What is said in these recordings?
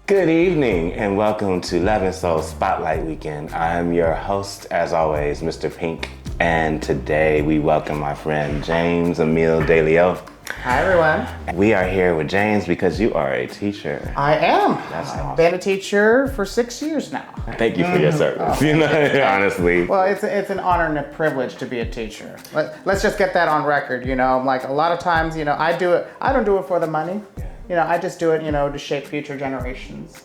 Good evening and welcome to Love and Soul Spotlight Weekend. I am your host, as always, Mr. Pink. And today we welcome my friend James Amil DeLeo. Hi everyone. We are here with James because you are a teacher. I am. That's I've awesome. been a teacher for 6 years now. Thank you for your service. Honestly. Well, it's an honor and a privilege to be a teacher. Let's just get that on record. Like a lot of times, I don't do it for the money. I just do it, to shape future generations.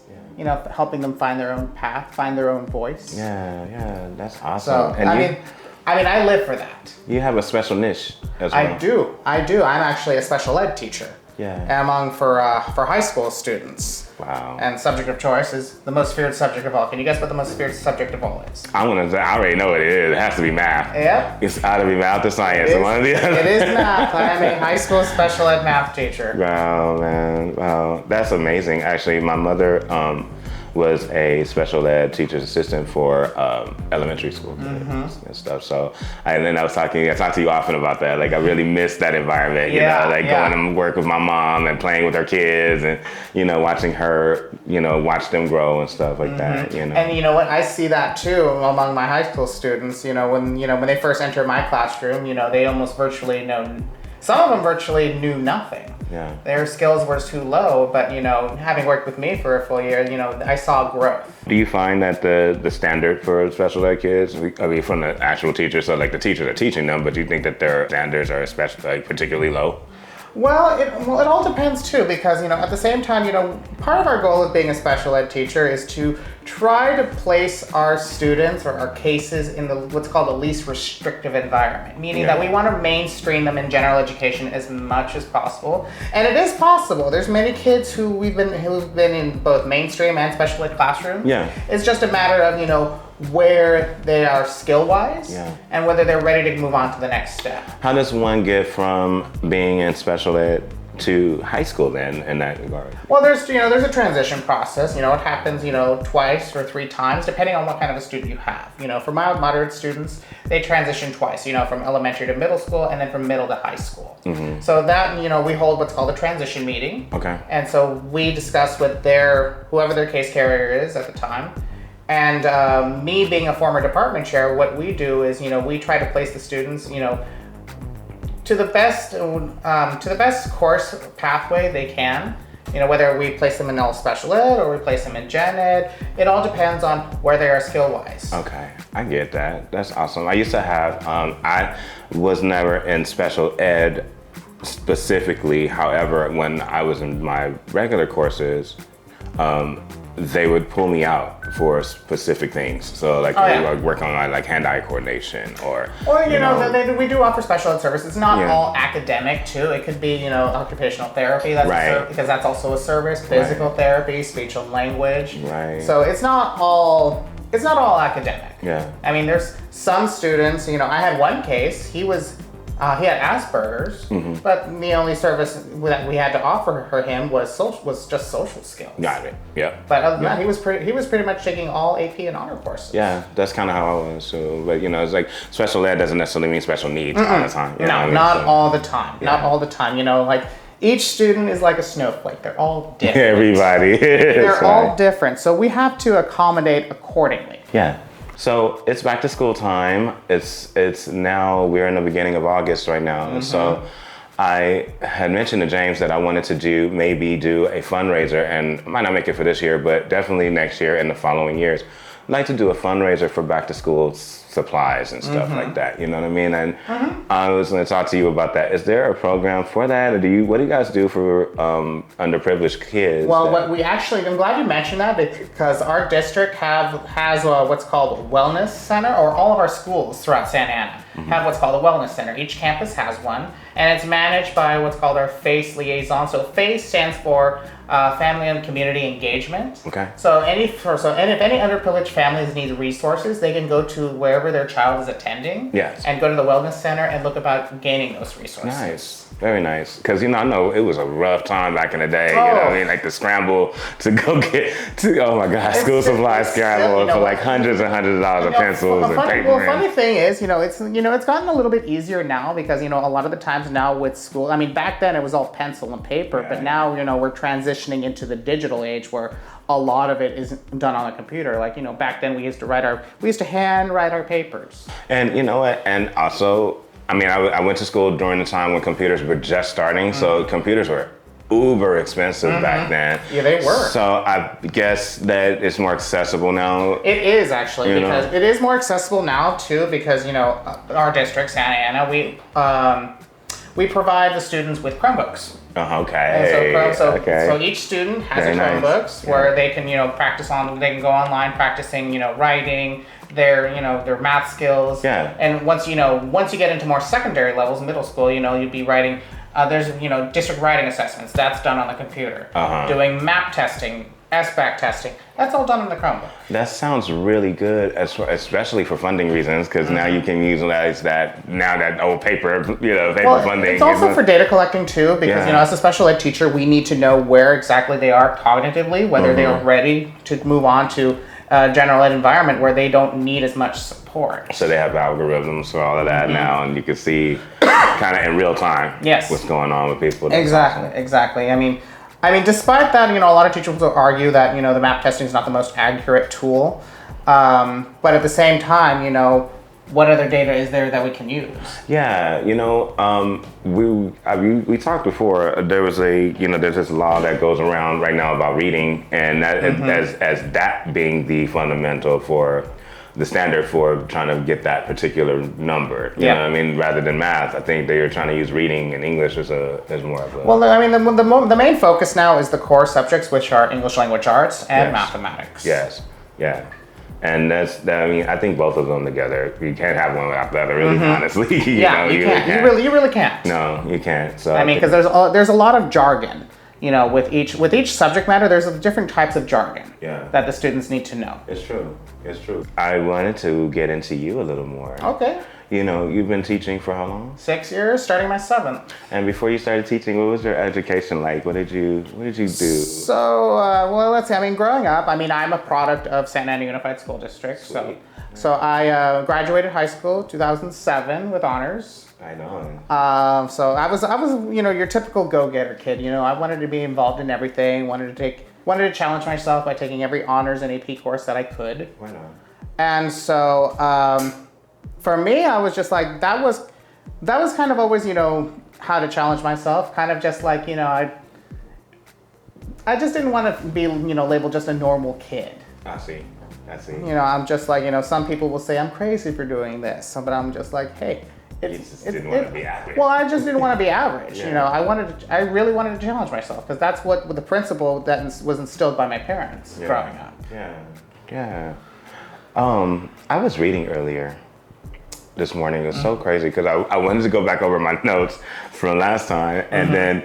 Helping them find their own path, find their own voice. Yeah, that's awesome. So, And I live for that. you have a special niche as well. I do. I'm actually a special ed teacher. Yeah. For high school students. Wow. And subject of choice is the most feared subject of all. Can you guess what the most feared subject of all is? I already know what it is. It has to be math. Yep. It's either be math or science. It One or the other. is math. I am a high school special ed math teacher. Wow, man. Wow. That's amazing. Actually, my mother was a special ed teacher's assistant for elementary school kids and stuff. So, and then I talk to you often about that. Like, I really miss that environment, going to work with my mom and playing with her kids and, watching her, watch them grow and stuff like that, And you know what? I see that too among my high school students. When they first enter my classroom, they almost virtually some of them virtually knew nothing. Yeah. Their skills were too low, but having worked with me for a full year, I saw growth. Do you find that the standard for special ed kids, from the actual teachers, so like the teachers are teaching them, but do you think that their standards are particularly low? Well, it all depends too, because at the same time, part of our goal of being a special ed teacher is to try to place our students or our cases in what's called the least restrictive environment, meaning that we want to mainstream them in general education as much as possible. And it is possible. There's many kids who've been in both mainstream and special ed classrooms. Yeah. It's just a matter of where they are skill-wise and whether they're ready to move on to the next step. How does one get from being in special ed to high school then in that regard? Well, there's a transition process. It happens, twice or three times, depending on what kind of a student you have. For mild, moderate students, they transition twice, from elementary to middle school and then from middle to high school. Mm-hmm. So that, we hold what's called a transition meeting. Okay. And so we discuss with whoever their case carrier is at the time. And me being a former department chair, what we do is, we try to place the students, to the best course pathway they can. Whether we place them in all special ed or we place them in gen ed, it all depends on where they are skill-wise. Okay, I get that. That's awesome. I used to have, I was never in special ed specifically. However, when I was in my regular courses, they would pull me out for specific things. So we would work on my hand-eye coordination or we do offer special ed service. It's not all academic too. It could be, occupational therapy, because that's also a service, physical therapy, speech and language. Right. So it's not all academic. Yeah. I mean, there's some students, I had one case, he had Asperger's, but the only service that we had to offer him was just social skills. Got it. Yeah. But other than that, he was pretty much taking all AP and honor courses. Yeah, that's kind of how I was. So, but it's like special ed doesn't necessarily mean special needs all the time. Not all the time. Not all the time. Each student is like a snowflake. They're all different. Everybody. They're all different. So we have to accommodate accordingly. Yeah. So it's back to school time. It's now, we're in the beginning of August right now. And so I had mentioned to James that I wanted to do a fundraiser, and I might not make it for this year, but definitely next year and the following years. I'd like to do a fundraiser for back to school supplies and stuff like that. You know what I mean? And I was going to talk to you about that. Is there a program for that? Or what do you guys do for underprivileged kids? Well, I'm glad you mentioned that, because our district has what's called a wellness center, or all of our schools throughout Santa Ana have what's called a wellness center. Each campus has one, and it's managed by what's called our FACE liaison. So FACE stands for Family and Community Engagement. Okay. So if any underprivileged families need resources, they can go to wherever their child is attending. Yes. And go to the wellness center and look about gaining those resources. Nice. Very nice. Because, I know it was a rough time back in the day. You know what I mean? Like the scramble to go get oh my God, school supplies scramble for like hundreds and hundreds of dollars of pencils and paper. Well, funny thing is, it's gotten a little bit easier now because, a lot of the times now with school, I mean, back then it was all pencil and paper, but now, we're transitioning into the digital age where a lot of it is done on a computer. Like, back then we used to hand write our papers. And you know what? And also, I mean, I went to school during the time when computers were just starting, so computers were uber expensive back then. Yeah, they were. So I guess that it's more accessible now. It is actually, because it is more accessible now too, because, our district, Santa Ana, we provide the students with Chromebooks. Okay. And so each student has a Chromebooks where they can, they can go online practicing, writing, their math skills. Yeah. And once you get into more secondary levels, middle school, you'd be writing, there's, district writing assessments. That's done on the computer. Doing map testing, SBAC testing. That's all done on the Chromebook. That sounds really good, especially for funding reasons, because now you can utilize that old paper, funding. It's also for data collecting too, because as a special ed teacher, we need to know where exactly they are cognitively, whether they are ready to move on to a general ed environment where they don't need as much support. So they have algorithms for all of that now, and you can see kind of in real time what's going on with people. Exactly. I mean, despite that, a lot of teachers will argue that, the map testing is not the most accurate tool. But at the same time, what other data is there that we can use? Yeah, we talked before. There's this law that goes around right now about reading, and that as that being the fundamental for the standard for trying to get that particular number. You know what I mean? Rather than math, I think they're trying to use reading and English as more of a... Well, I mean, the main focus now is the core subjects, which are English language arts and mathematics. Yes, yeah. And I think both of them together, you can't have one without the other, really, honestly. You can't. You really can't. No, you can't. So because there's a lot of jargon. With each subject matter, there's different types of jargon that the students need to know. It's true. I wanted to get into you a little more. Okay. You've been teaching for how long? 6 years, starting my 7th. And before you started teaching, what was your education like? What did you do? So, let's see. Growing up, I'm a product of Santa Ana Unified School District. Sweet. So I graduated high school 2007 with honors. I know. So I was your typical go-getter kid. I wanted to be involved in everything. Wanted to challenge myself by taking every honors and AP course that I could. Why not? And so for me, I was just like that was kind of always how to challenge myself. Kind of just like I just didn't want to be labeled just a normal kid. I see. I'm just like some people will say I'm crazy for doing this, but I'm just like, hey. You just didn't want to be average. Well, I just didn't want to be average. I really wanted to challenge myself because that's what the principle that was instilled by my parents growing up. Yeah. I was reading earlier this morning. It was so crazy because I wanted to go back over my notes from last time, and then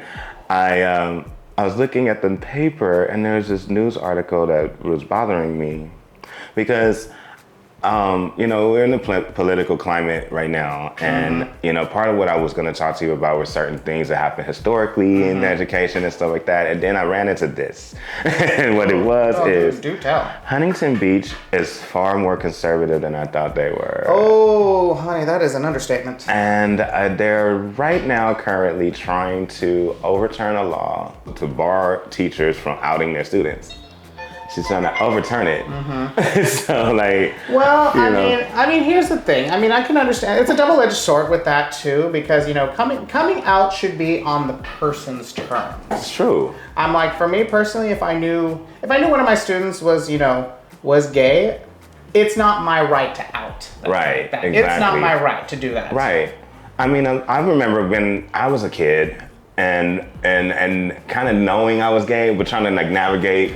I was looking at the paper, and there was this news article that was bothering me because. We're in a political climate right now, and part of what I was going to talk to you about were certain things that happened historically in education and stuff like that. And then I ran into this, and what it was is do tell. Huntington Beach is far more conservative than I thought they were. Oh, honey, that is an understatement. And they're right now currently trying to overturn a law to bar teachers from outing their students. She's trying to overturn it. So I mean, here's the thing. I can understand. It's a double-edged sword with that too, because coming out should be on the person's terms. It's true. I'm like, for me personally, if I knew one of my students was gay, it's not my right to out. Right. Exactly. It's not my right to do that. Right. I remember when I was a kid. And kind of knowing I was gay, but trying to navigate,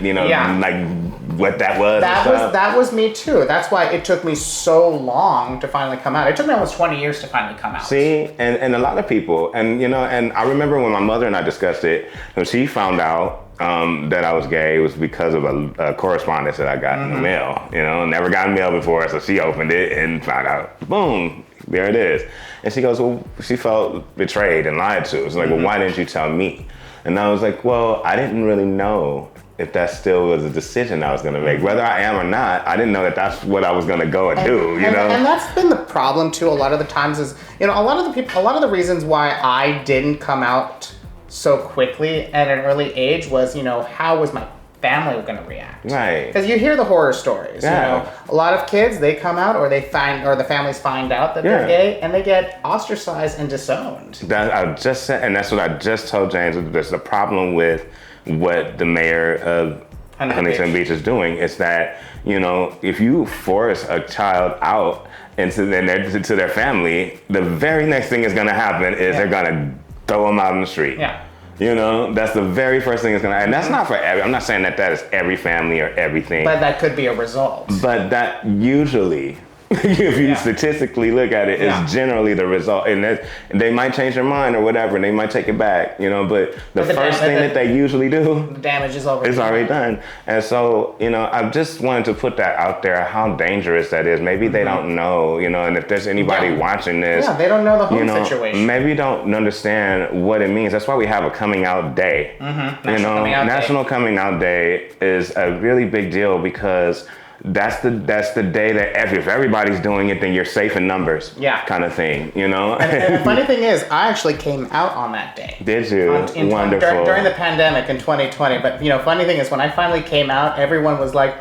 what that was. That was me too. That's why it took me so long to finally come out. It took me almost 20 years to finally come out. See, and a lot of people, and I remember when my mother and I discussed it, when she found out, that I was gay was because of a correspondence that I got in the mail. You know, never got mail before, so she opened it and found out. Boom, there it is. And she goes, well, she felt betrayed and lied to. It's like, well, why didn't you tell me? And I was like, well, I didn't really know if that still was a decision I was going to make. Whether I am or not, I didn't know that that's what I was going to go and do, you know? And that's been the problem too a lot of the times is, you know, a lot of the reasons why I didn't come out so quickly at an early age was, you know, how was my family going to react? Right. Because you hear the horror stories, Yeah. you know. A lot of kids, they come out or the families find out that they're gay and they get ostracized and disowned. That I just said, and that's what I just told James. There's a problem with what the mayor of Huntington Beach is doing. Is that, you know, if you force a child out to their family, the very next thing is going to happen is they're going to throw them out in the street. Yeah. You know, that's the very first thing that's going to, and that's not for every, I'm not saying that that is every family or everything. But that could be a result. But that usually, if you statistically look at it, is generally the result. And they might change their mind or whatever, and they might take it back, you know, but the first thing that they usually do, the damage is already done. And so, you know, I just wanted to put that out there, how dangerous that is. Maybe they don't know, you know, and if there's anybody watching this. Yeah, they don't know the home situation. Maybe don't understand what it means. That's why we have a coming out day. National Coming Out Day is a really big deal because that's the day that if everybody's doing it, then you're safe in numbers. Yeah. Kind of thing, you know? And the funny thing is, I actually came out on that day. Did you? Wonderful. During the pandemic in 2020. But, you know, funny thing is, when I finally came out, everyone was like,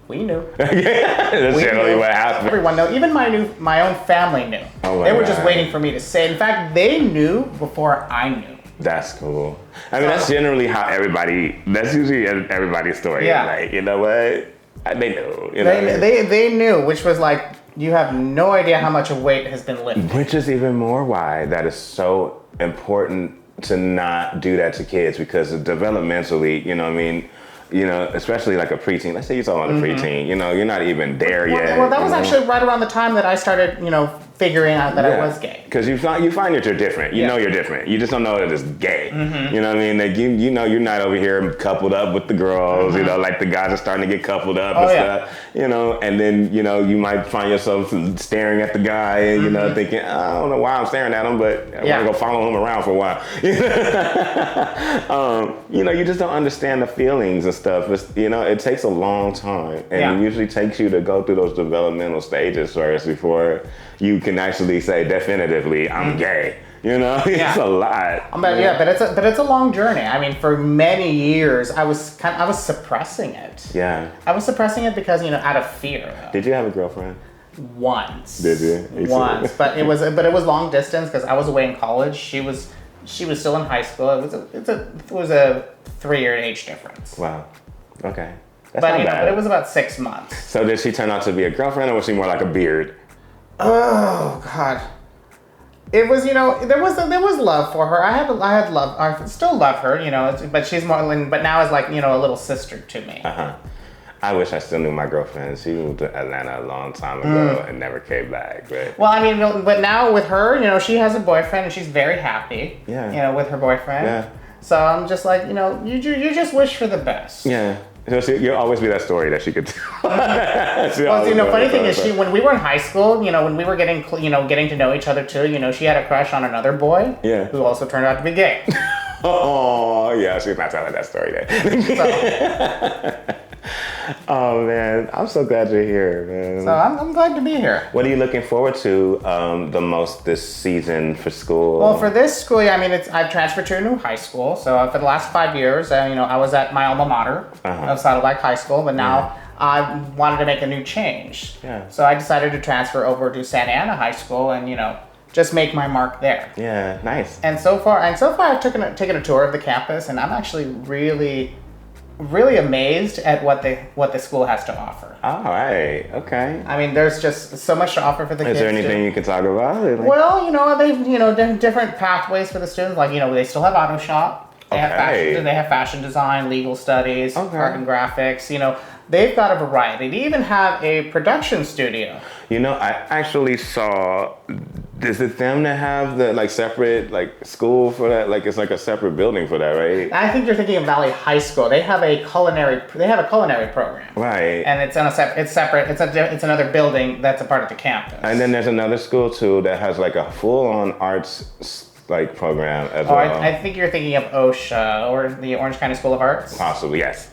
we knew. That's generally what happened. Everyone knew. Even my own family knew. Oh they were just waiting for me to say. In fact, they knew before I knew. That's cool. I mean, that's generally how that's usually everybody's story. Yeah. Like, you know what? They knew. You know? They knew, which was like, you have no idea how much a weight has been lifted. Which is even more why that is so important to not do that to kids, because developmentally, you know what I mean? You know, especially like a preteen. Let's say you're talking about a preteen. You know, you're not even there yet. Well, that was actually right around the time that I started, you know, figuring out that I was gay. Because you find that you're different. You know you're different. You just don't know that it's gay. You know what I mean? Like you know you're not over here coupled up with the girls. You know, like the guys are starting to get coupled up and stuff. You know, and then you know you might find yourself staring at the guy and you know thinking, I don't know why I'm staring at him, but I want to go follow him around for a while. You know, you just don't understand the feelings and stuff. It's, you know, it takes a long time, and it usually takes you to go through those developmental stages first before you can actually say definitively, I'm gay. You know, it's a lot. But it's a long journey. I mean, for many years, I was suppressing it. Yeah. I was suppressing it because, you know, out of fear. Did you have a girlfriend? Once. Did you? Once, but it was long distance because I was away in college. She was still in high school. It was a 3-year age difference. Wow. Okay. That's but not bad. But it was about 6 months. So did she turn out to be a girlfriend, or was she more like a beard? Oh God. It was, you know, there was love for her. I had love. I still love her, you know, but she's more. But now is like, you know, a little sister to me. I wish I still knew my girlfriend. She moved to Atlanta a long time ago and never came back. But well, I mean, but now with her, you know, she has a boyfriend and she's very happy. Yeah. You know, with her boyfriend. Yeah. So I'm just like, you know, you just wish for the best. Yeah. You'll always be that story that she could tell. Well, you know, funny thing is, when we were in high school, you know, when we were getting to know each other too, you know, she had a crush on another boy. Yeah. Who also turned out to be gay. Oh, yeah, she's not telling that story then. Oh man, I'm so glad you're here, man. So I'm glad to be here. What are you looking forward to the most this season for school? Well, for this school, I mean, I've transferred to a new high school. So for the last 5 years, you know, I was at my alma mater of Saddleback High School, but now I wanted to make a new change. Yeah. So I decided to transfer over to Santa Ana High School and, you know, just make my mark there. Yeah, nice. And so far I've taken a tour of the campus, and I'm actually really amazed at what the school has to offer. All right. Okay. I mean, there's just so much to offer for the kids. Is there anything you can talk about? Well, you know, they've, you know, different pathways for the students. Like, you know, they still have auto shop. They have fashion design, legal studies, art and graphics. You know, they've got a variety. They even have a production studio. You know, I actually saw. Is it them that have the like separate like school for that? Like it's like a separate building for that, right? I think you're thinking of Valley High School. They have a culinary program. Right. And it's separate. It's another building that's a part of the campus. And then there's another school too that has like a full-on arts like program as well. I think you're thinking of OSHA or the Orange County School of Arts. Possibly, yes.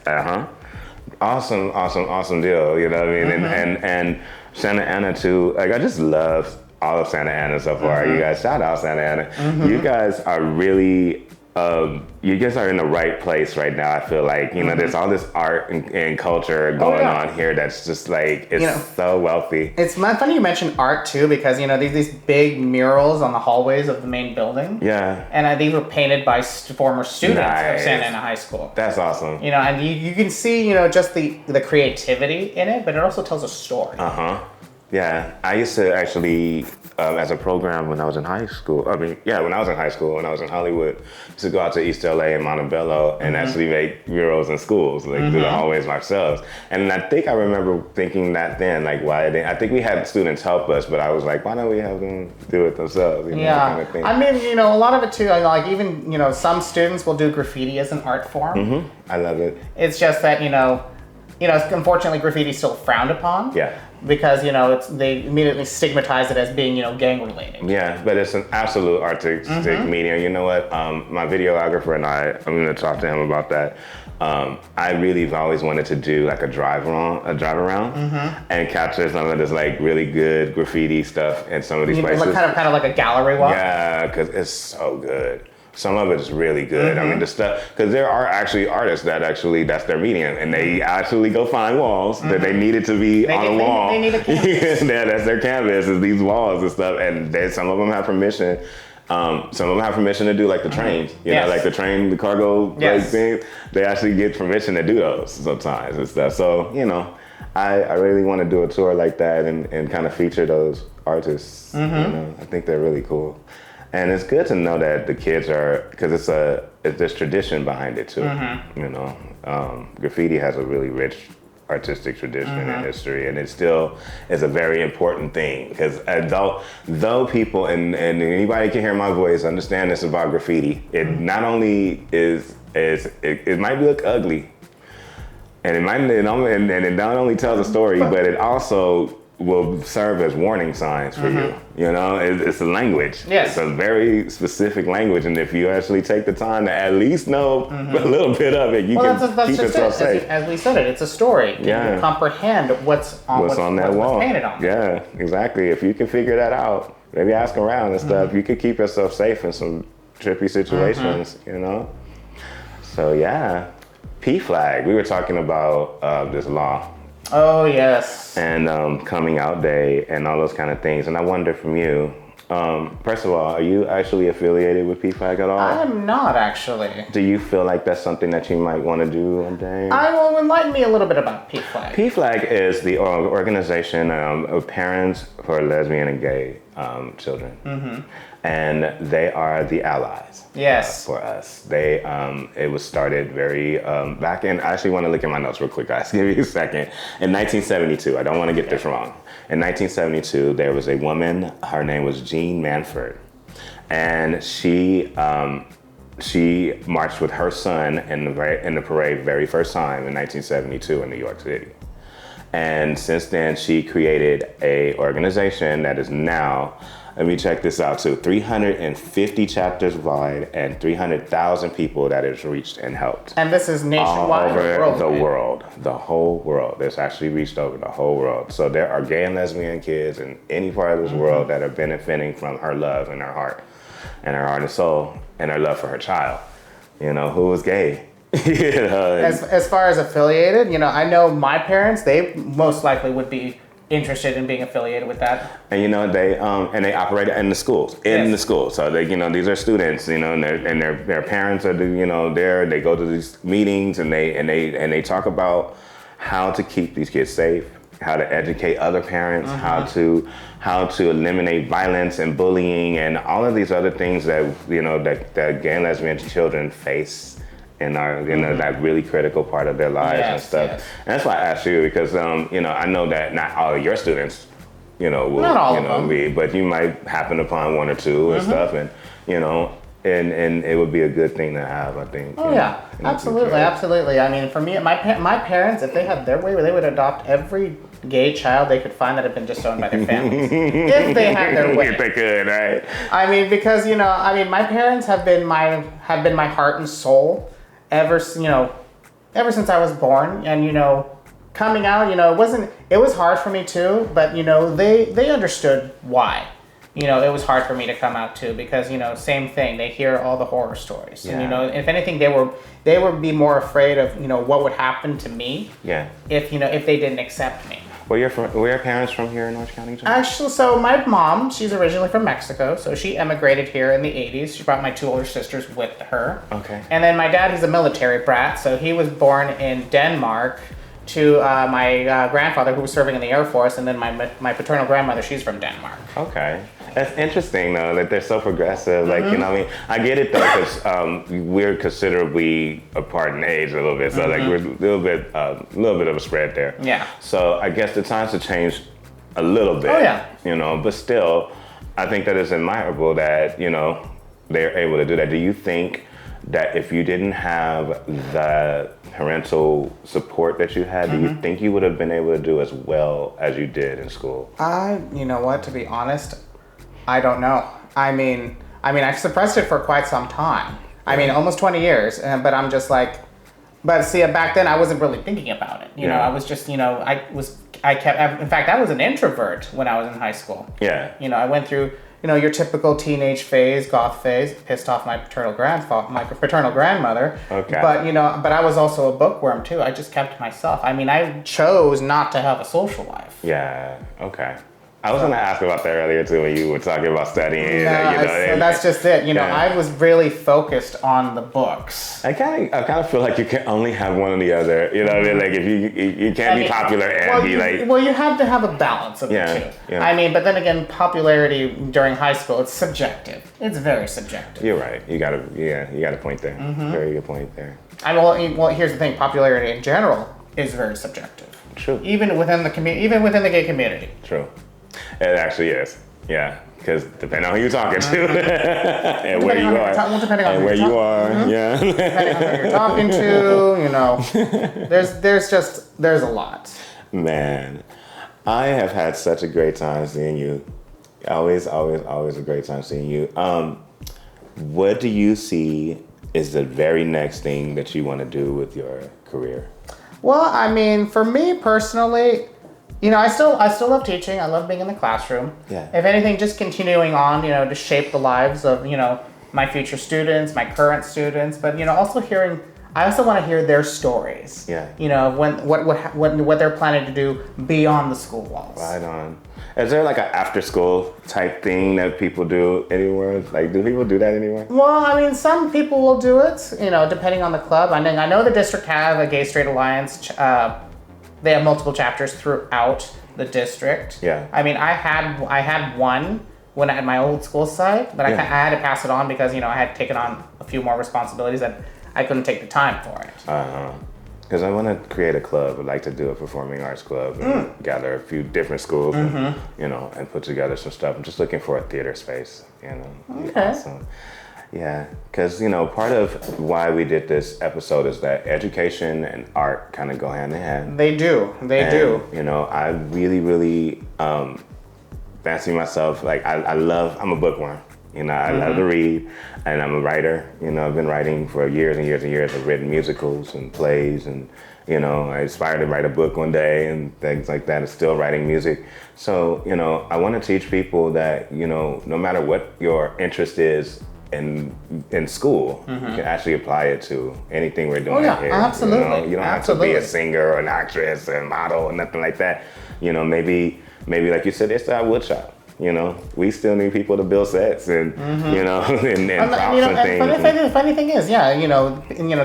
Awesome deal. You know what I mean? And Santa Ana too. Like I just love all of Santa Ana so far. You guys, shout out Santa Ana. You guys are really, you guys are in the right place right now. I feel like, you know, there's all this art and culture going on here that's just like, it's so wealthy. It's funny you mentioned art too, because, you know, these big murals on the hallways of the main building. Yeah. And these were painted by former students of Santa Ana High School. That's awesome. You know, and you can see, you know, just the creativity in it, but it also tells a story. Yeah, I used to actually, as a program when I was in high school, when I was in high school, when I was in Hollywood, I used to go out to East LA and Montebello and actually make murals in schools, like through the hallways ourselves. And I think I remember thinking that then, like, I think we had students help us, but I was like, why don't we have them do it themselves? You know, kind of thing. I mean, you know, a lot of it too, like even, you know, some students will do graffiti as an art form. I love it. It's just that, you know, unfortunately graffiti is still frowned upon. Yeah. Because, you know, they immediately stigmatize it as being, you know, gang related. Yeah, but it's an absolute artistic medium. You know what? My videographer and I'm going to talk to him about that. I really have always wanted to do like a drive around, and capture some of this like really good graffiti stuff in some of these places. Kind of like a gallery walk. Yeah, because it's so good. Some of it is really good. I mean, the stuff, because there are actually artists that that's their medium, and they actually go find walls that they needed to be on a wall. They need a canvas. Yeah, that's their canvas, is these walls and stuff, and some of them have permission. Some of them have permission to do like the trains, you know, like the cargo like thing. They actually get permission to do those sometimes and stuff. So, you know, I really want to do a tour like that and kind of feature those artists. You know, I think they're really cool. And it's good to know that the kids are, because there's tradition behind it too. You know, graffiti has a really rich artistic tradition and history, and it still is a very important thing. Because though people and anybody can hear my voice understand this about graffiti, it not only it might look ugly, and it not only tells a story, but it also will serve as warning signs for you. You know, it's a language. Yes. It's a very specific language, and if you actually take the time to at least know a little bit of it, you can keep yourself safe. As we said it's a story. You can comprehend what's on that wall. What's painted on. Yeah, exactly. If you can figure that out, maybe ask around and stuff, you can keep yourself safe in some trippy situations, you know? So yeah, PFLAG, we were talking about this law. Oh, yes. And coming out day and all those kind of things. And I wonder from you, first of all, are you actually affiliated with PFLAG at all? I am not, actually. Do you feel like that's something that you might want to do one day? Will enlighten me a little bit about PFLAG. PFLAG is the organization of parents for lesbian and gay children. And they are the allies. Yes. For us. It was started very back in, I actually want to look at my notes real quick, guys. Give me a second. In 1972, I don't want to get this wrong. In 1972, there was a woman, her name was Jean Manford. And she marched with her son in the parade very first time in 1972 in New York City. And since then, she created a organization that is now, let me check this out too, 350 chapters wide and 300,000 people that it's reached and helped. And this is nationwide? All over the world, the whole world. It's actually reached over the whole world. So there are gay and lesbian kids in any part of this world that are benefiting from her love and her heart and soul and her love for her child. You know, who is gay? You know, as far as affiliated, you know, I know my parents, they most likely would be interested in being affiliated with that. And you know, they operate in the schools, the schools. So they, you know, these are students, you know, and their parents are, you know, there. They go to these meetings and they talk about how to keep these kids safe, how to educate other parents, how to eliminate violence and bullying and all of these other things that, you know, that gay and lesbian children face in our, that really critical part of their lives and stuff. Yes. And that's why I asked you because, I know that not all of your students, will, Not all of them. be, but you might happen upon one or two and stuff, and, and it would be a good thing to have, I think. Oh yeah, absolutely. I mean, for me, my parents, if they had their way, they would adopt every gay child they could find that had been disowned by their families. If they had their way. If they could, right? I mean, because my parents have been my heart and soul ever since I was born, and coming out, it was hard for me too, but they understood why. It was hard for me to come out too because, same thing. They hear all the horror stories. Yeah. And, if anything, they would be more afraid of, what would happen to me. Yeah. If they didn't accept me. Were your parents from here in Orange County too? Actually, so my mom, she's originally from Mexico, so she emigrated here in the 80s. She brought my 2 older sisters with her. Okay. And then my dad, he's a military brat, so he was born in Denmark to my grandfather who was serving in the Air Force, and then my paternal grandmother, she's from Denmark. Okay. That's interesting though, that they're so progressive. Like, I get it though, because we're considerably apart in age a little bit. So like we're a little bit of a spread there. Yeah. So I guess the times have changed a little bit. Oh yeah. But still, I think that it's admirable that, they're able to do that. Do you think that if you didn't have the parental support that you had, do you think you would have been able to do as well as you did in school? You know what, to be honest, I don't know. I mean, I've suppressed it for quite some time. I mean, almost 20 years, but I'm just like, but see, back then I wasn't really thinking about it. You know, I was just, in fact, I was an introvert when I was in high school. Yeah. I went through, your typical teenage phase, goth phase, pissed off my paternal grandmother. Okay. But I was also a bookworm too. I just kept to myself. I mean, I chose not to have a social life. Yeah. Okay. I was going to ask about that earlier too when you were talking about studying. So that's just it. I was really focused on the books. I kind of feel like you can only have one or the other. You know what I mean? Like if you can't be popular and be like. Well, you have to have a balance of the two. Yeah. I mean, but then again, popularity during high school, it's subjective. It's very subjective. You're right. You got a point there. Very good point there. Well, here's the thing. Popularity in general is very subjective. True. Even within the the gay community. True. It actually is. Yeah. Because depending on who you're talking to and where you are. Depending on where you are. Yeah. Depending on who you're talking to, there's a lot. Man, I have had such a great time seeing you. Always a great time seeing you. What do you see is the very next thing that you want to do with your career? Well, I mean, for me personally, I still love teaching. I love being in the classroom. Yeah. If anything, just continuing on, to shape the lives of, my future students, my current students, but, also I also want to hear their stories. Yeah. What they're planning to do beyond the school walls. Right on. Is there like an after school type thing that people do anywhere? Like, do people do that anywhere? Well, I mean, some people will do it, depending on the club. I know the district have a Gay Straight Alliance. They have multiple chapters throughout the district. Yeah. I mean, I had one when I had my old school site, but I had to pass it on because, I had taken on a few more responsibilities that I couldn't take the time for it. Because I want to create a club. I'd like to do a performing arts club and gather a few different schools and, and put together some stuff. I'm just looking for a theater space, Okay. Awesome. Yeah, because, part of why we did this episode is that education and art kind of go hand in hand. They do. I really, really fancy myself. Like, I'm a bookworm. I love to read, and I'm a writer. I've been writing for years and years and years. I've written musicals and plays, and, I aspire to write a book one day and things like that. I'm still writing music. So, I want to teach people that, no matter what your interest is, in school, you can actually apply it to anything we're doing here. Absolutely. You don't have to be a singer or an actress or a model or nothing like that. Maybe like you said, it's our wood shop. We still need people to build sets and and props and things. The funny thing is,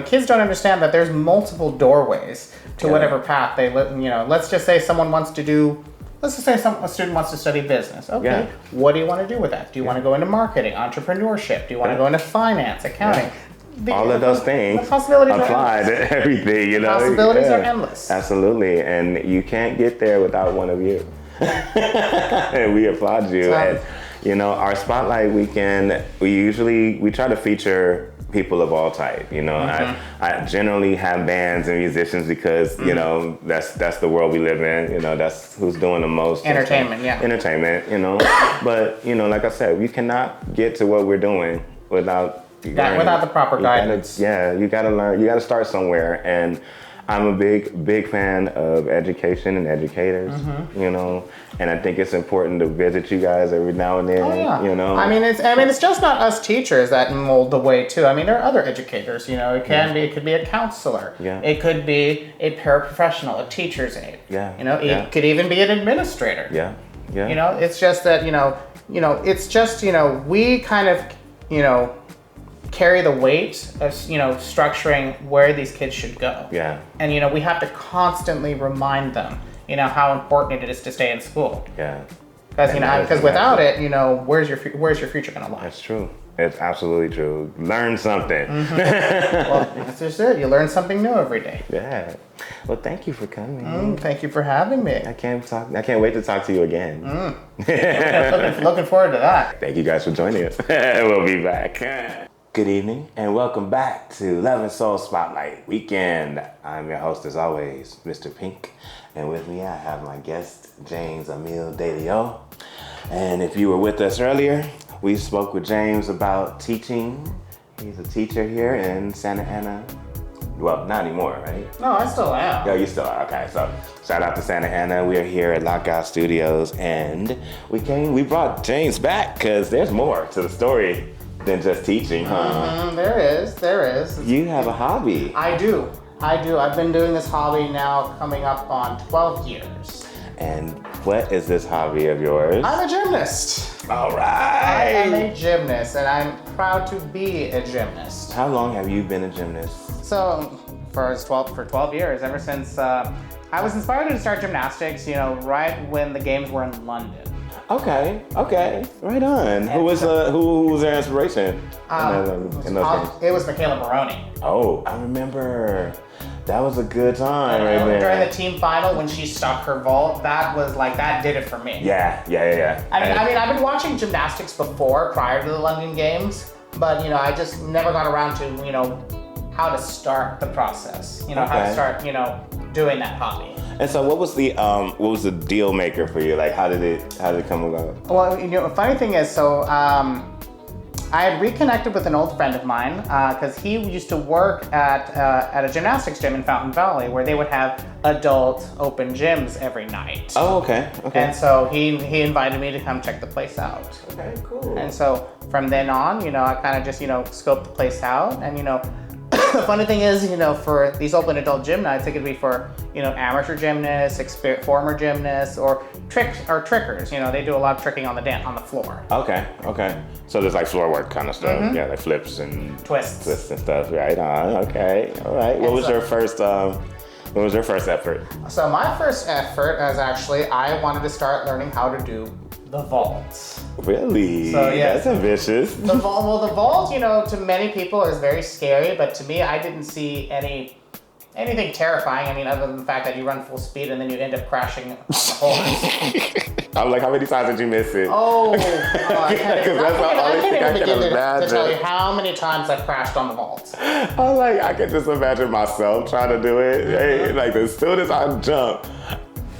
kids don't understand that there's multiple doorways to whatever path they let's just say someone wants to do. Let's just say a student wants to study business. Okay, what do you want to do with that? Do you want to go into marketing, entrepreneurship? Do you want to go into finance, accounting? all of those things the possibilities apply to everything, you know. Possibilities are endless. Absolutely, and you can't get there without one of you. And we applaud you. And you know, our spotlight weekend, we try to feature people of all type. You know, I generally have bands and musicians because you know that's the world we live in. You know, that's who's doing the most entertainment. Entertainment. You know, but you know, like I said, we cannot get to what we're doing without the proper guidance. You gotta learn. You gotta start somewhere. And I'm a big fan of education and educators. You know, and I think it's important to visit you guys every now and then. Oh, yeah. You know, I mean, it's just not us teachers that mold the way too. I mean, there are other educators. You know, it could be a counselor. Yeah. It could be a paraprofessional, a teacher's aide. Yeah. You know, it could even be an administrator. Yeah. Yeah. You know, it's just that it's just we kind of carry the weight of structuring where these kids should go. Yeah. And we have to constantly remind them how important it is to stay in school. Yeah. Because without it, where's your future going to lie? That's true. It's absolutely true. Learn something. Well, that's just it. You learn something new every day. Yeah. Well, thank you for coming. Thank you for having me. I can't wait to talk to you again. Looking forward to that. Thank you guys for joining us. We'll be back. Good evening and welcome back to Love and Soul Spotlight Weekend. I'm your host as always, Mr. Pink. And with me I have my guest, James Amil DeLeo. And if you were with us earlier, we spoke with James about teaching. He's a teacher here in Santa Ana. Well, not anymore, right? No, I still am. Yeah, you still are. Okay, so shout out to Santa Ana. We are here at Lockout Studios, and we brought James back because there's more to the story than just teaching, huh? There is. You have a hobby. I do. I've been doing this hobby now coming up on 12 years. And what is this hobby of yours? I'm a gymnast. All right. I am a gymnast, and I'm proud to be a gymnast. How long have you been a gymnast? So, for 12 years, ever since I was inspired to start gymnastics, right when the games were in London. Okay, right on. Who was their inspiration? In those games? It was Michaela Maroney. Oh, I remember. That was a good time right there. During the team final when she stuck her vault, that did it for me. Yeah. I mean, I've been watching gymnastics before, prior to the London Games, but I just never got around to how to start the process. How to start doing that hobby. And so, what was the deal maker for you? Like, how did it come about? Well, the funny thing is, so I had reconnected with an old friend of mine because he used to work at a gymnastics gym in Fountain Valley where they would have adult open gyms every night. Oh, okay. And so he invited me to come check the place out. Okay, cool. And so from then on, I kind of just scoped the place out, and the funny thing is, for these open adult gym nights, it could be for, amateur gymnasts, former gymnasts, or trickers. They do a lot of tricking on the floor. Okay. So there's like floor work kind of stuff. Yeah, like flips and twists and stuff. Right on. Okay. All right. What was your first effort? So my first effort was actually I wanted to start learning how to do the vaults. Really? So yeah, that's ambitious. The vault, to many people is very scary, but to me, I didn't see anything terrifying. I mean, other than the fact that you run full speed and then you end up crashing on the horse. I'm like, how many times did you miss it? I can't even begin to tell you how many times I've crashed on the vaults. I'm like, I can just imagine myself trying to do it. Hey, like as soon as I jump,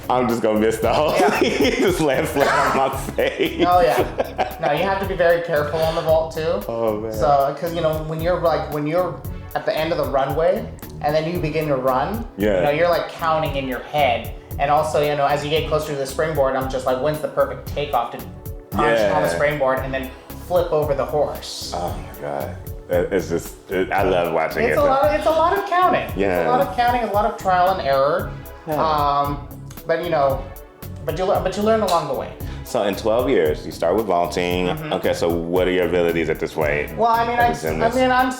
I'm just gonna miss the whole thing. Just land flat on my face. Oh yeah. No, you have to be very careful on the vault too. Oh man. So, because when you're at the end of the runway and then you begin to run, you're like counting in your head. And also, as you get closer to the springboard, I'm just like, when's the perfect takeoff to punch on the springboard and then flip over the horse? Oh my god. It's just, I love watching it. It's a lot of counting. Yeah. It's a lot of counting, a lot of trial and error. Yeah. But you learn along the way. So in 12 years, you start with vaulting. Okay, so what are your abilities at this point? Well, I'm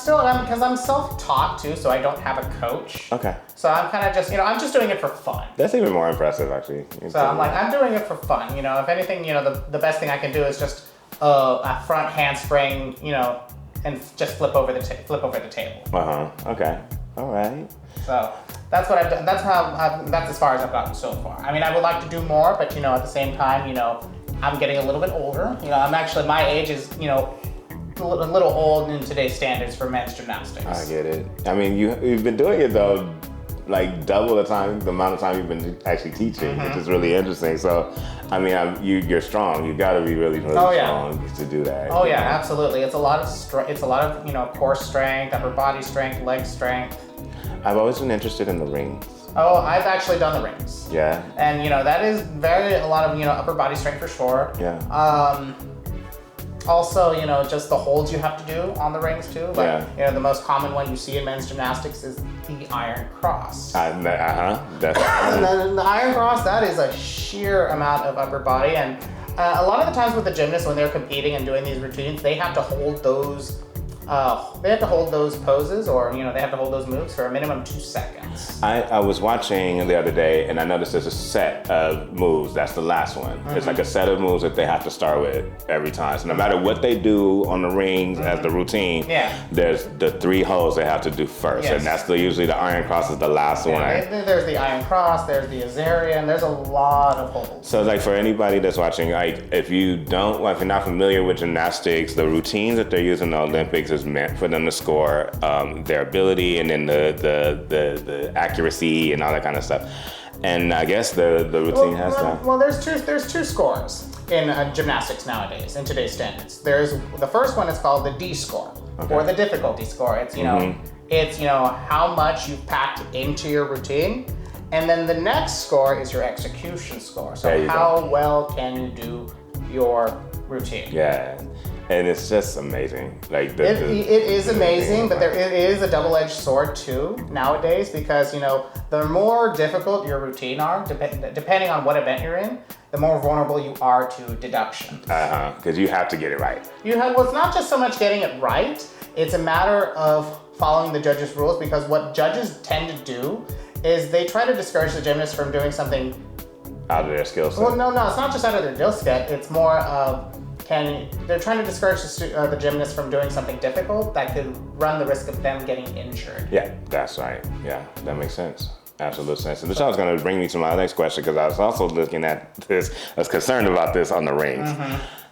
self-taught too, so I don't have a coach. Okay. So I'm kind of just, I'm just doing it for fun. That's even more impressive, actually. So I'm doing it for fun. If anything, the best thing I can do is just a front handspring, and just flip over the table. Okay. All right. So that's what I've done. That's as far as I've gotten so far. I mean, I would like to do more, but at the same time, I'm getting a little bit older. I'm actually, my age is, a little old in today's standards for men's gymnastics. I get it. I mean, you've been doing it though, like double the amount of time you've been actually teaching, which is really interesting. So, I mean, you're strong. You got to be really strong to do that. Oh yeah, absolutely. It's a lot of core strength, upper body strength, leg strength. I've always been interested in the rings. Oh, I've actually done the rings. Yeah. And that is a lot of upper body strength for sure. Yeah. Also, just the holds you have to do on the rings too. Like, the most common one you see in men's gymnastics is the iron cross. And then the iron cross, that is a sheer amount of upper body. And a lot of the times with the gymnasts, when they're competing and doing these routines, they have to hold those poses, or they have to hold those moves for a minimum 2 seconds. I was watching the other day, and I noticed there's a set of moves. That's the last one. It's like a set of moves that they have to start with every time. So no matter what they do on the rings as the routine, there's the 3 holds they have to do first, and that's usually the iron cross is the last one. There's the iron cross. There's the Azarian. There's a lot of holds. So like for anybody that's watching, like if you're not familiar with gymnastics, the routines that they're using in the Olympics is meant for them to score their ability and then the accuracy and all that kind of stuff. And I guess the routine has that. Well, there's two scores in gymnastics nowadays, in today's standards. There's the first one is called the D score, or the difficulty score. It's it's how much you've packed into your routine, and then the next score is your execution score. So how well can you do your routine? Yeah. And it's just amazing. Like it is amazing, but it is a double-edged sword too nowadays, because the more difficult your routine are, depending on what event you're in, the more vulnerable you are to deduction. Because you have to get it right. Well, it's not just so much getting it right; it's a matter of following the judges' rules. Because what judges tend to do is they try to discourage the gymnast from doing something out of their skill set. Well, no, it's not just out of their skill set. It's more of they're trying to discourage the gymnast from doing something difficult that could run the risk of them getting injured. Yeah, that's right. Yeah, that makes sense. Absolute sense. And this was going to bring me to my next question, because I was also looking at this, I was concerned about this on the rings.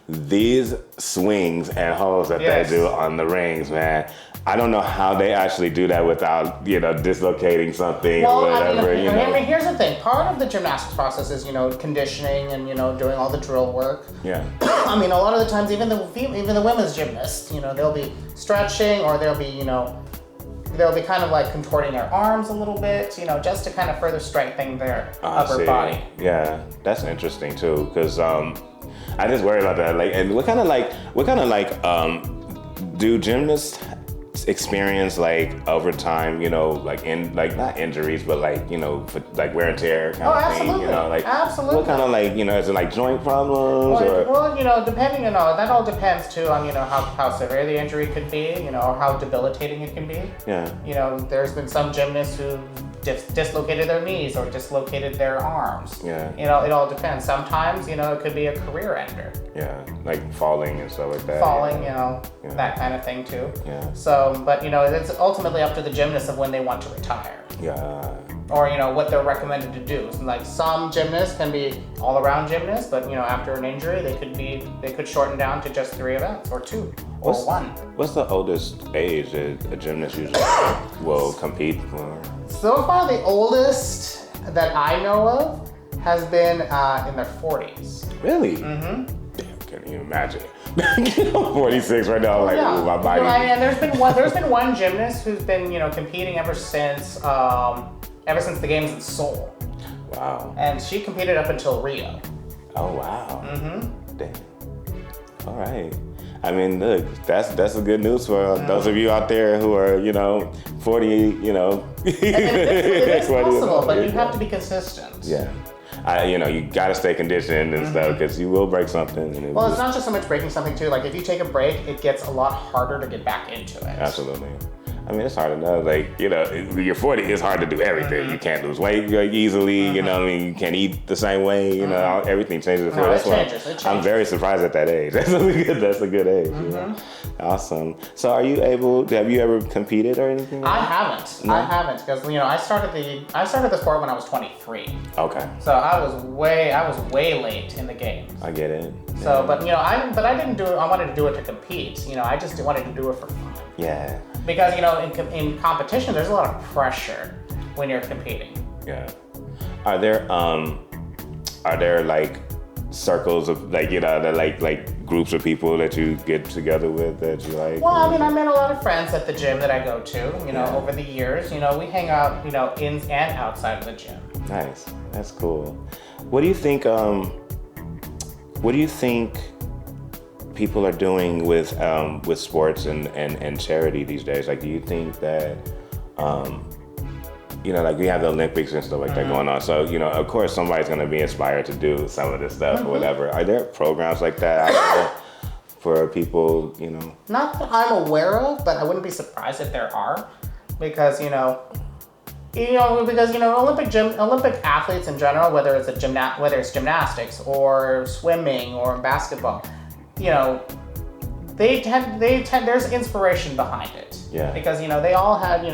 These swings and holds that they do on the rings, man, I don't know how they actually do that without, dislocating something or whatever. I mean, here's the thing. Part of the gymnastics process is, conditioning and, doing all the drill work. Yeah. I mean, a lot of the times, even the women's gymnasts, they'll be stretching, or they'll be kind of like contorting their arms a little bit, just to kind of further strengthen their upper body. Yeah, that's interesting too, because I just worry about that. Like, and what kind of do gymnasts experience over time, not injuries, but for wear and tear kind of absolutely. thing, absolutely. What kind of is it joint problems? Well, depending that all depends too on how severe the injury could be, or how debilitating it can be. Yeah. There's been some gymnasts who dislocated their knees or dislocated their arms. Yeah. It all depends. Sometimes it could be a career ender. Yeah, like falling and stuff like that. Falling, that kind of thing too. Yeah. So, but it's ultimately up to the gymnast of when they want to retire. Yeah. Or what they're recommended to do. So, like some gymnasts can be all-around gymnasts, but after an injury, they could shorten down to just 3 events or 2 or 1. What's the oldest age that a gymnast usually will compete for? So far, the oldest that I know of has been in their 40s. Really? Mm-hmm. Can't even imagine. 46 right now, ooh, my body. And there's been one gymnast who's been competing ever since the games in Seoul. Wow. And she competed up until Rio. Oh wow. Mm-hmm. Damn. All right. I mean, look, that's a good news for those of you out there who are 40. It is possible, but you have to be consistent. Yeah. You gotta stay conditioned and stuff, because you will break something. And it's not just so much breaking something too. Like if you take a break, it gets a lot harder to get back into it. Absolutely. I mean, it's hard enough. Like, when you're 40, it's hard to do everything. You can't lose weight like, easily. You know what I mean? You can't eat the same way. Everything changes at 40. No, That's why it changes. I'm very surprised at that age. That's a good age. Awesome. So have you ever competed or anything? I haven't. No? I haven't because I started the sport when I was 23. Okay. So I was way late in the game. I get it. So, but I didn't do it. I wanted to do it to compete. I just wanted to do it for fun. Yeah. Because in competition, there's a lot of pressure when you're competing. Yeah. Are there like circles of like like groups of people that you get together with that you like? Well, I mean, I met a lot of friends at the gym that I go to. Over the years, we hang out, in and outside of the gym. Nice. That's cool. What do you think? What do you think people are doing with sports and charity these days? Like, do you think that like we have the Olympics and stuff like that going on. So, of course somebody's going to be inspired to do some of this stuff or whatever. Are there programs like that out there for people, Not that I'm aware of, but I wouldn't be surprised if there are. Because, Olympic athletes in general, whether it's gymnastics or swimming or basketball, there's inspiration behind it. Yeah. Because they all had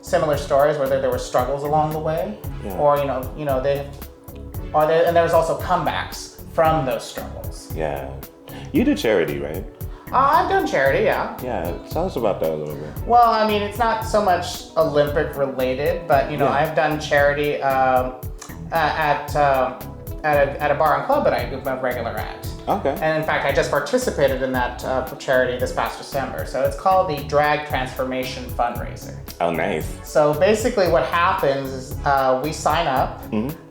similar stories, whether there were struggles along the way, or and there's also comebacks from those struggles. Yeah. You do charity, right? I've done charity, yeah. Yeah. Tell us about that a little bit. Well, I mean, it's not so much Olympic related, but I've done charity at a bar and club that I'm a regular at. Okay. And in fact, I just participated in that charity this past December. So it's called the Drag Transformation Fundraiser. Oh, nice. So basically what happens is we sign up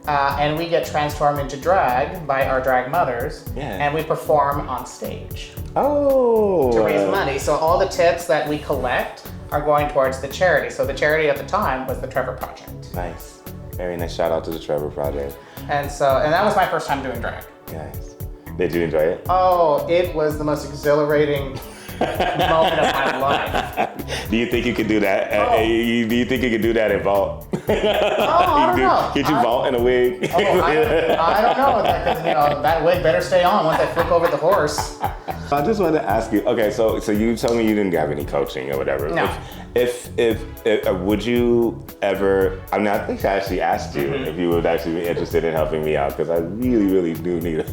and we get transformed into drag by our drag mothers and we perform on stage. Oh. To raise money. So all the tips that we collect are going towards the charity. So the charity at the time was the Trevor Project. Nice. Very nice. Shout out to the Trevor Project. And that was my first time doing drag. Nice. Did you enjoy it? Oh, it was the most exhilarating moment of my life. Do you think you could do that? Do you think you could do that in vault? Oh, I don't know. Could you vault in a wig? Oh, I don't know. Because, that wig better stay on once I flip over the horse. I just wanted to ask you. Okay, so you told me you didn't have any coaching or whatever. No. If would you ever? I mean, I think I actually asked you if you would actually be interested in helping me out because I really do need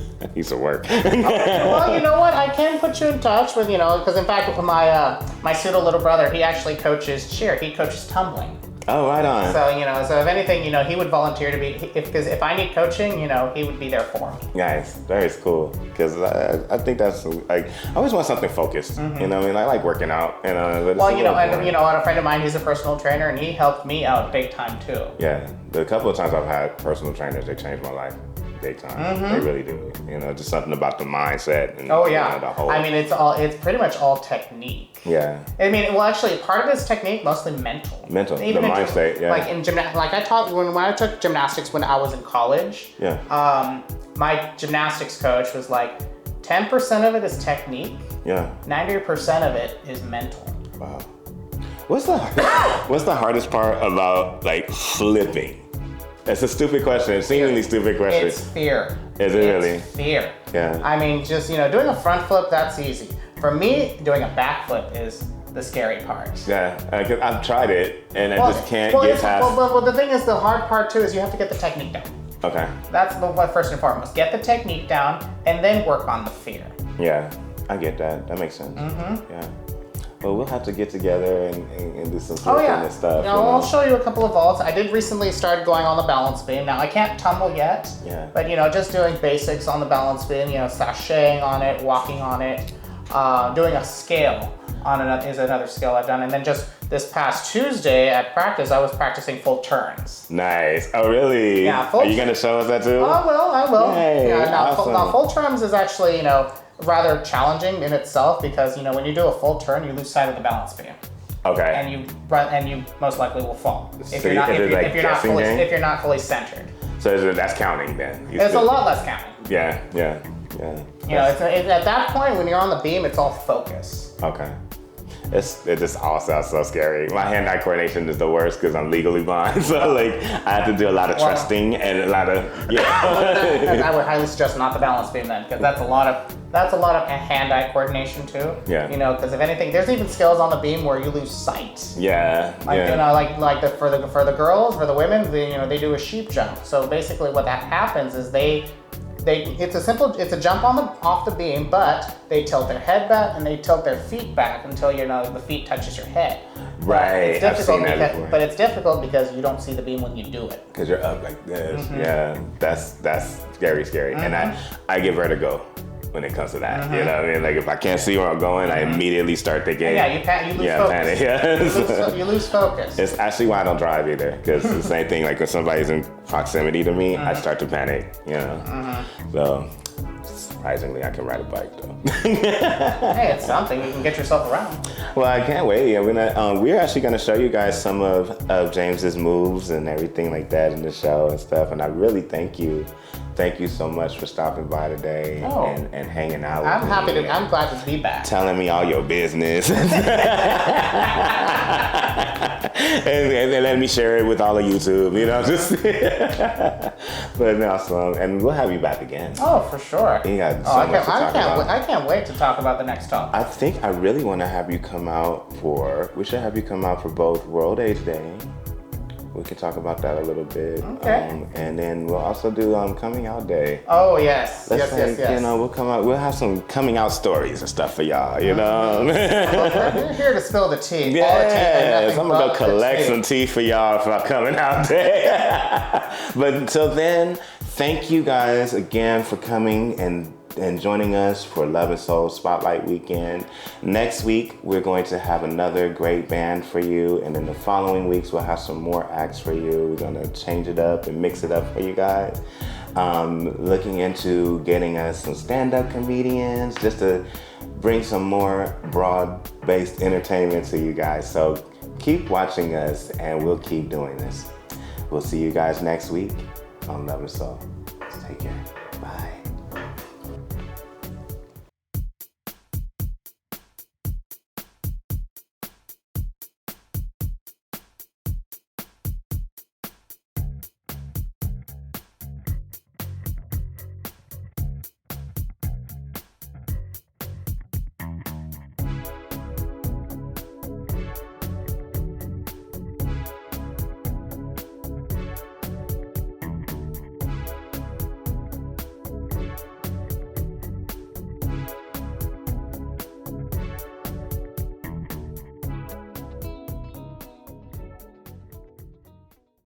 some work. Well, you know what? I can put you in touch with because in fact my pseudo little brother, he actually coaches cheer. He coaches tumbling. Oh, right on. So, so if anything, he would volunteer to be, because if I need coaching, he would be there for me. Nice. Very cool. Because I think that's, like, I always want something focused. You know what I mean? I like working out. Well, and a friend of mine, he's a personal trainer, and he helped me out big time, too. Yeah. The couple of times I've had personal trainers, they changed my life. Big time. They really do. Just something about the mindset and the whole. I mean, it's pretty much all technique. Yeah. I mean, well, actually, part of it's technique, mostly mental. Even the mindset. Yeah. Like in I taught when I took gymnastics when I was in college. Yeah. My gymnastics coach was like, 10% of it is technique. Yeah. 90% of it is mental. Wow. What's the hardest part about like flipping? It's a stupid question. It's seemingly stupid question. It's fear. Is it really? Fear. Yeah. I mean, just doing a front flip, that's easy. For me, doing a back flip is the scary part. Yeah, because I've tried it and I just can't get past. Well, the thing is, the hard part too is you have to get the technique down. Okay. That's the first and foremost. Get the technique down and then work on the fear. Yeah, I get that. That makes sense. Yeah. Well, we'll have to get together and do some flipping and stuff. I'll show you a couple of vaults. I did recently start going on the balance beam. Now, I can't tumble yet. Yeah. But, just doing basics on the balance beam, sashaying on it, walking on it, doing a scale on it is another skill I've done. And then just this past Tuesday at practice, I was practicing full turns. Nice. Oh, really? Yeah. Are you going to show us that too? I will. Hey, awesome. Now, full turns is actually, rather challenging in itself because when you do a full turn, you lose sight of the balance beam. Okay. And you run, and you most likely will fall if you're not fully centered. So that's counting then. It's a lot less counting. Yeah. It's at that point when you're on the beam, it's all focus. Okay. It just all sounds so scary. My hand-eye coordination is the worst because I'm legally blind. So like I have to do a lot of trusting and a lot of I would highly suggest not the balance beam then, because that's a lot of hand-eye coordination too. Yeah. You know, because if anything, there's even skills on the beam where you lose sight. Yeah. Like yeah. you know, for the girls, for the women, they do a sheep jump. So basically, what that happens is it's a jump off the beam, but they tilt their head back and they tilt their feet back until the feet touches your head. Right. It's difficult but it's difficult because you don't see the beam when you do it. Because you're up like this. Yeah. That's scary. And I get vertigo when it comes to that. You know what I mean? Like if I can't see where I'm going, I immediately start thinking. Yeah, you lose focus. Panic. Yeah. You lose focus. It's actually why I don't drive either, because it's the same thing. Like when somebody's in proximity to me, I start to panic. You know. So surprisingly, I can ride a bike though. Hey, it's something. You can get yourself around. Well, I can't wait. We're actually gonna show you guys some of James's moves and everything like that in the show and stuff. And I really thank you. Thank you so much for stopping by today and hanging out with me. I'm glad to be back. Telling me all your business. and letting me share it with all of YouTube, you know, just but awesome. And we'll have you back again. Oh, for sure. You got so much to talk about. I can't wait to talk about the next topic. I think I really want to have you come out we should have you come out for both World AIDS Day. We can talk about that a little bit. Okay. And then we'll also do Coming Out Day. Oh, yes. Yes. You know, we'll have some coming out stories and stuff for y'all, you know? We're here to spill the tea. Yes, I'm gonna go collect some tea for y'all for our Coming Out Day. But until then, thank you guys again for coming and joining us for Love and Soul Spotlight Weekend. Next week, we're going to have another great band for you. And in the following weeks, we'll have some more acts for you. We're going to change it up and mix it up for you guys. Looking into getting us some stand-up comedians just to bring some more broad-based entertainment to you guys. So keep watching us and we'll keep doing this. We'll see you guys next week on Love and Soul. Take care.